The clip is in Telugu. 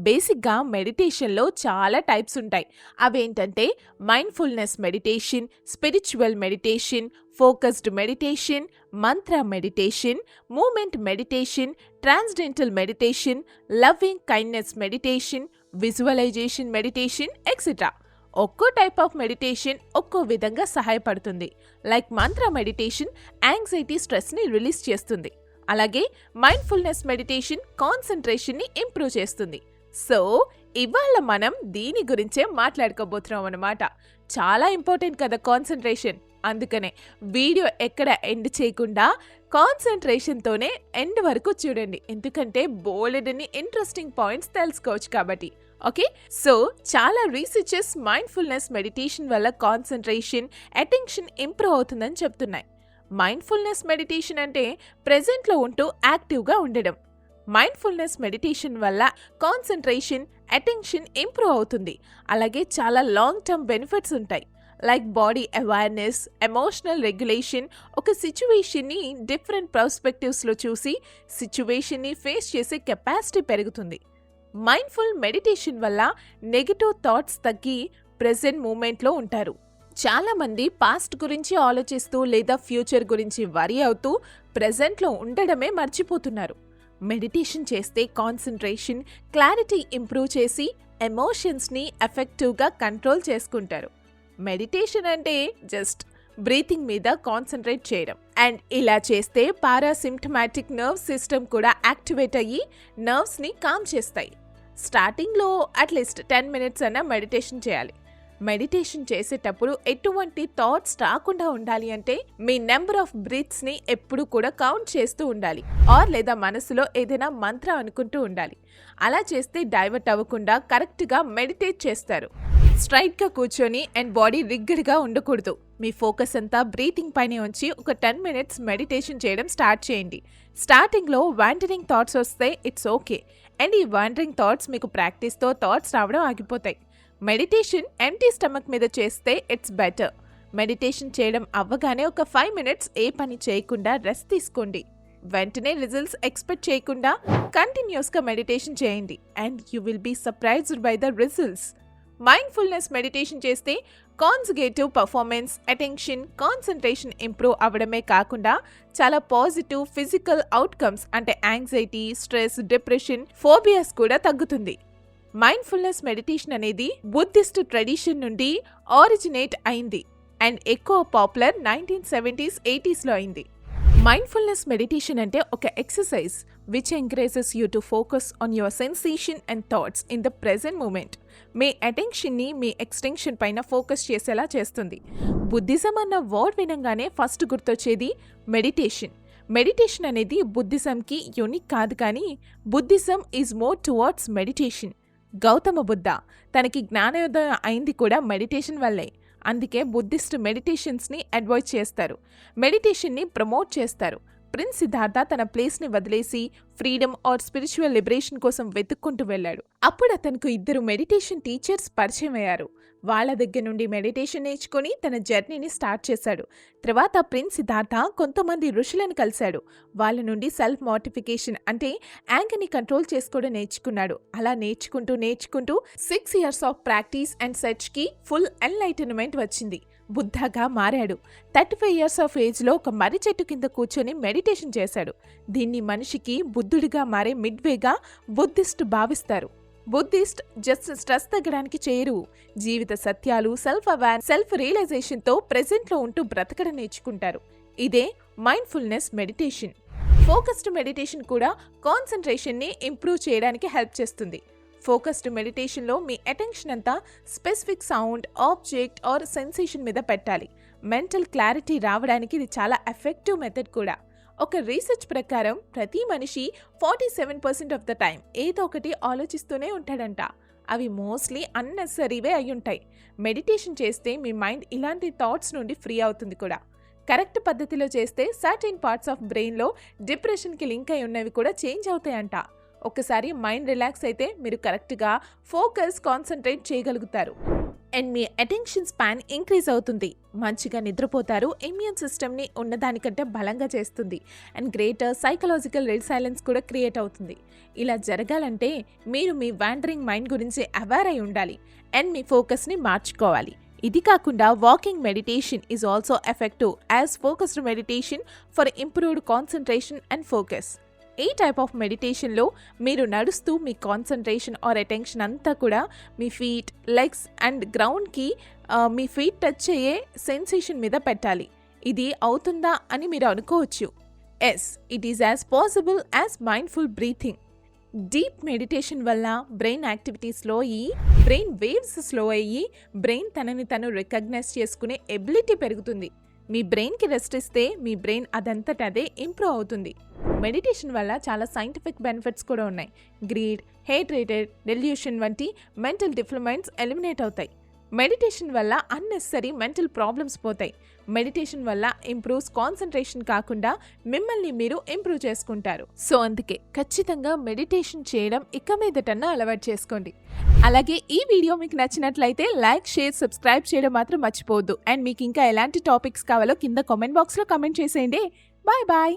బేసిక్‌గా మెడిటేషన్‌లో చాలా టైప్స్ ఉంటాయి. అవేంటంటే mindfulness meditation, spiritual meditation, focused meditation, mantra meditation, movement meditation, transcendental meditation, loving kindness meditation, visualisation meditation etcetera. ఒక్కో టైప్ ఆఫ్ మెడిటేషన్ ఒక్కో విధంగా సహాయపడుతుంది. లైక్ మంత్ర మెడిటేషన్ యాంగ్జైటీ, స్ట్రెస్‌ని రిలీజ్ చేస్తుంది. అలాగే మైండ్‌ఫుల్‌నెస్ మెడిటేషన్ కాన్సంట్రేషన్‌ని ఇంప్రూవ్ చేస్తుంది. సో ఇవాళ మనం దీని గురించే మాట్లాడుకోబోతున్నాం అన్నమాట. చాలా ఇంపార్టెంట్ కదా కాన్సంట్రేషన్. అందుకనే వీడియో ఎక్కడ ఎండ్ చేయకుండా కాన్సంట్రేషన్తోనే ఎండ్ వరకు చూడండి. ఎందుకంటే బోలెడన్ని ఇంట్రెస్టింగ్ పాయింట్స్ తెలుసుకోవచ్చు కాబట్టి. ఓకే, సో చాలా రీసెర్చెస్ మైండ్‌ఫుల్‌నెస్ మెడిటేషన్ వల్ల కాన్సంట్రేషన్, అటెన్షన్ ఇంప్రూవ్ అవుతుందని చెప్తున్నాయి. మైండ్‌ఫుల్‌నెస్ మెడిటేషన్ అంటే ప్రెజెంట్లో ఉంటూ యాక్టివ్గా ఉండడం. మైండ్‌ఫుల్‌నెస్ మెడిటేషన్ వల్ల కాన్సంట్రేషన్, అటెన్షన్ ఇంప్రూవ్ అవుతుంది. అలాగే చాలా లాంగ్ టర్మ్ బెనిఫిట్స్ ఉంటాయి. Like body awareness, emotional regulation, ఒక సిచ్యువేషన్ని డిఫరెంట్ పర్స్పెక్టివ్స్లో చూసి సిచ్యువేషన్ని ఫేస్ చేసే కెపాసిటీ పెరుగుతుంది. మైండ్‌ఫుల్ మెడిటేషన్ వల్ల నెగటివ్ థాట్స్ తగ్గి ప్రెజెంట్ మూమెంట్లో ఉంటారు. చాలా మంది పాస్ట్ గురించి ఆలోచిస్తూ లేదా ఫ్యూచర్ గురించి వరీ అవుతూ ప్రెజెంట్లో ఉండడమే మర్చిపోతున్నారు. మెడిటేషన్ చేస్తే కాన్సంట్రేషన్, క్లారిటీ ఇంప్రూవ్ చేసి ఎమోషన్స్ని ఎఫెక్టివ్గా కంట్రోల్ చేసుకుంటారు. మెడిటేషన్ అంటే జస్ట్ బ్రీతింగ్ మీద కాన్సంట్రేట్ చేయడం. అండ్ ఇలా చేస్తే పారాసింప్టమాటిక్ నర్వ్ సిస్టమ్ కూడా యాక్టివేట్ అయ్యి నర్వ్స్ని కామ్ చేస్తాయి. స్టార్టింగ్లో అట్లీస్ట్ 10 minutes అన్న మెడిటేషన్ చేయాలి. మెడిటేషన్ చేసేటప్పుడు ఎటువంటి థాట్స్ రాకుండా ఉండాలి అంటే మీ నెంబర్ ఆఫ్ బ్రీత్స్ని ఎప్పుడు కూడా కౌంట్ చేస్తూ ఉండాలి. లేదా మనసులో ఏదైనా మంత్రం అనుకుంటూ ఉండాలి. అలా చేస్తే డైవర్ట్ అవ్వకుండా కరెక్ట్గా మెడిటేట్ చేస్తారు. స్ట్రైట్గా కూర్చొని అండ్ బాడీ రిగ్గిడ్గా ఉండకూడదు. మీ ఫోకస్ అంతా బ్రీతింగ్ పైన ఉంచి ఒక 10 minutes మెడిటేషన్ చేయడం స్టార్ట్ చేయండి. స్టార్టింగ్లో వాండరింగ్ థాట్స్ వస్తే ఇట్స్ ఓకే. అండ్ ఈ వాండరింగ్ థాట్స్ మీకు ప్రాక్టీస్తో థాట్స్ రావడం ఆగిపోతాయి. మెడిటేషన్ ఎంప్టీ స్టమక్ మీద చేస్తే ఇట్స్ బెటర్. మెడిటేషన్ చేయడం అవ్వగానే ఒక 5 minutes ఏ పని చేయకుండా రెస్ట్ తీసుకోండి. వెంటనే రిజల్ట్స్ ఎక్స్పెక్ట్ చేయకుండా కంటిన్యూస్గా మెడిటేషన్ చేయండి and you will be surprised by the results. Mindfulness meditation చేస్తే cognitive performance, attention, concentration improve అవ్వడమే కాకుండా చాలా పాజిటివ్ ఫిజికల్ అవుట్కమ్స్ అంటే యాంగ్జైటీ, స్ట్రెస్, డిప్రెషన్, ఫోబియాస్ కూడా తగ్గుతుంది. మైండ్‌ఫుల్‌నెస్ మెడిటేషన్ అనేది బుద్ధిస్ట్ ట్రెడిషన్ నుండి ఆరిజినేట్ అయింది అండ్ ఎక్కువ పాపులర్ 1970s, 80sలో అయింది. మైండ్‌ఫుల్‌నెస్ మెడిటేషన్ అంటే ఒక exercise which encourages you to focus on your sensation and thoughts in the present moment. మీ అటెన్షన్ని మీ ఎక్స్టెన్షన్ పైన ఫోకస్ చేసేలా చేస్తుంది. బుద్ధిజం అన్న వర్డ్ వినంగానే ఫస్ట్ గుర్తొచ్చేది మెడిటేషన్. మెడిటేషన్ అనేది బుద్ధిజంకి యూనిక్ కాదు, కానీ Buddhism is more towards meditation. Gautama Buddha తనకి జ్ఞానోదయం అయింది కూడా మెడిటేషన్ వల్లే. అందుకే బుద్ధిస్ట్ మెడిటేషన్స్ని అడ్వైజ్ చేస్తారు, మెడిటేషన్ని ప్రమోట్ చేస్తారు. ప్రిన్స్ సిద్ధార్థ తన ప్లేస్ని వదిలేసి ఫ్రీడమ్ ఆర్ స్పిరిచువల్ లిబరేషన్ కోసం వెతుక్కుంటూ వెళ్ళాడు. అప్పుడు అతనికి 2 మెడిటేషన్ టీచర్స్ పరిచయం అయ్యారు. వాళ్ళ దగ్గర నుండి మెడిటేషన్ నేర్చుకుని తన జర్నీని స్టార్ట్ చేశాడు. తర్వాత ప్రిన్స్ సిద్ధార్థ కొంతమంది ఋషులను కలిశాడు. వాళ్ళ నుండి సెల్ఫ్ మోటిఫికేషన్ అంటే యాంగర్ని కంట్రోల్ చేసుకోవడం నేర్చుకున్నాడు. అలా నేర్చుకుంటూ 6 years ఆఫ్ ప్రాక్టీస్ అండ్ సెర్చ్కి ఫుల్ ఎన్లైటన్మెంట్ వచ్చింది. బుద్ధగా మారాడు. 35 years ఆఫ్ ఏజ్లో ఒక మర్రి చెట్టు కింద కూర్చొని మెడిటేషన్ చేశాడు. దీన్ని మనిషికి బుద్ధుడిగా మారే మిడ్వేగా బుద్ధిస్ట్ భావిస్తారు. బుద్ధిస్ట్ జస్ట్ స్ట్రెస్ తగ్గడానికి చేయరు, జీవిత సత్యాలు, సెల్ఫ్ రియలైజేషన్తో ప్రెజెంట్లో ఉంటూ బ్రతకడం నేర్చుకుంటారు. ఇదే మైండ్‌ఫుల్‌నెస్ మెడిటేషన్. ఫోకస్డ్ మెడిటేషన్ కూడా కాన్సంట్రేషన్ని ఇంప్రూవ్ చేయడానికి హెల్ప్ చేస్తుంది. ఫోకస్డ్ మెడిటేషన్లో మీ అటెన్షన్ అంతా specific sound, object or sensation మీద పెట్టాలి. మెంటల్ క్లారిటీ రావడానికి ఇది చాలా ఎఫెక్టివ్ మెథడ్ కూడా. ఒక రీసెర్చ్ ప్రకారం ప్రతి మనిషి 47% ఆఫ్ ద టైం ఏదో ఒకటి ఆలోచిస్తూనే ఉంటాడంట. అవి మోస్ట్లీ అన్నెసరీవే అయ్యుంటాయి. మెడిటేషన్ చేస్తే మీ మైండ్ ఇలాంటి థాట్స్ నుండి ఫ్రీ అవుతుంది కూడా. కరెక్ట్ పద్ధతిలో చేస్తే సర్టెన్ పార్ట్స్ ఆఫ్ బ్రెయిన్లో డిప్రెషన్కి లింక్ అయి ఉన్నవి కూడా చేంజ్ అవుతాయంట. ఒకసారి మైండ్ రిలాక్స్ అయితే మీరు కరెక్ట్గా ఫోకస్, కాన్సంట్రేట్ చేయగలుగుతారు. And me attention span increase అవుతుంది. మంచిగా నిద్రపోతారు. ఇమ్యూన్ సిస్టమ్ని ఉన్నదానికంటే బలంగా చేస్తుంది. అండ్ గ్రేటర్ సైకలాజికల్ రెసిలెన్స్ కూడా క్రియేట్ అవుతుంది. ఇలా జరగాలంటే మీరు మీ వాండరింగ్ మైండ్ గురించి అవేర్ అయి ఉండాలి అండ్ మీ ఫోకస్ని మార్చుకోవాలి. ఇది కాకుండా walking meditation is also effective as focused meditation for improved concentration and focus. ఈ టైప్ ఆఫ్ మెడిటేషన్లో మీరు నడుస్తూ మీ కాన్సన్ట్రేషన్ ఆర్ అటెన్షన్ అంతా కూడా మీ ఫీట్, లెగ్స్ అండ్ గ్రౌండ్కి మీ ఫీట్ టచ్ అయ్యే సెన్సేషన్ మీద పెట్టాలి. ఇది అవుతుందా అని మీరు అనుకోవచ్చు. Yes, it is as possible as mindful breathing. Deep meditation వల్ల బ్రెయిన్ యాక్టివిటీ స్లో అయ్యి, బ్రెయిన్ వేవ్స్ స్లో అయ్యి, బ్రెయిన్ తనని తను రికగ్నైజ్ చేసుకునే ఎబిలిటీ పెరుగుతుంది. మీ బ్రెయిన్కి రెస్ట్ ఇస్తే మీ బ్రెయిన్ అదంతట అదే ఇంప్రూవ్ అవుతుంది. మెడిటేషన్ వల్ల చాలా సైంటిఫిక్ బెనిఫిట్స్ కూడా ఉన్నాయి. గ్రీడ్, హేట్రేటెడ్, డెల్యూషన్ వంటి మెంటల్ డిఫ్లమెంట్స్ ఎలిమినేట్ అవుతాయి. మెడిటేషన్ వల్ల అన్నెసరీ మెంటల్ ప్రాబ్లమ్స్ పోతాయి. మెడిటేషన్ వల్ల ఇంప్రూవ్స్ కాన్సన్ట్రేషన్ కాకుండా మిమ్మల్ని మీరు ఇంప్రూవ్ చేసుకుంటారు. సో అందుకే ఖచ్చితంగా మెడిటేషన్ చేయడం ఇక మీదటన్నా అలవాటు చేసుకోండి. అలాగే ఈ వీడియో మీకు నచ్చినట్లయితే లైక్, షేర్, సబ్స్క్రైబ్ చేయడం మాత్రం మర్చిపోవద్దు. అండ్ మీకు ఇంకా ఎలాంటి టాపిక్స్ కావాలో కింద కామెంట్ బాక్స్లో కామెంట్ చేసేయండి. Bye bye.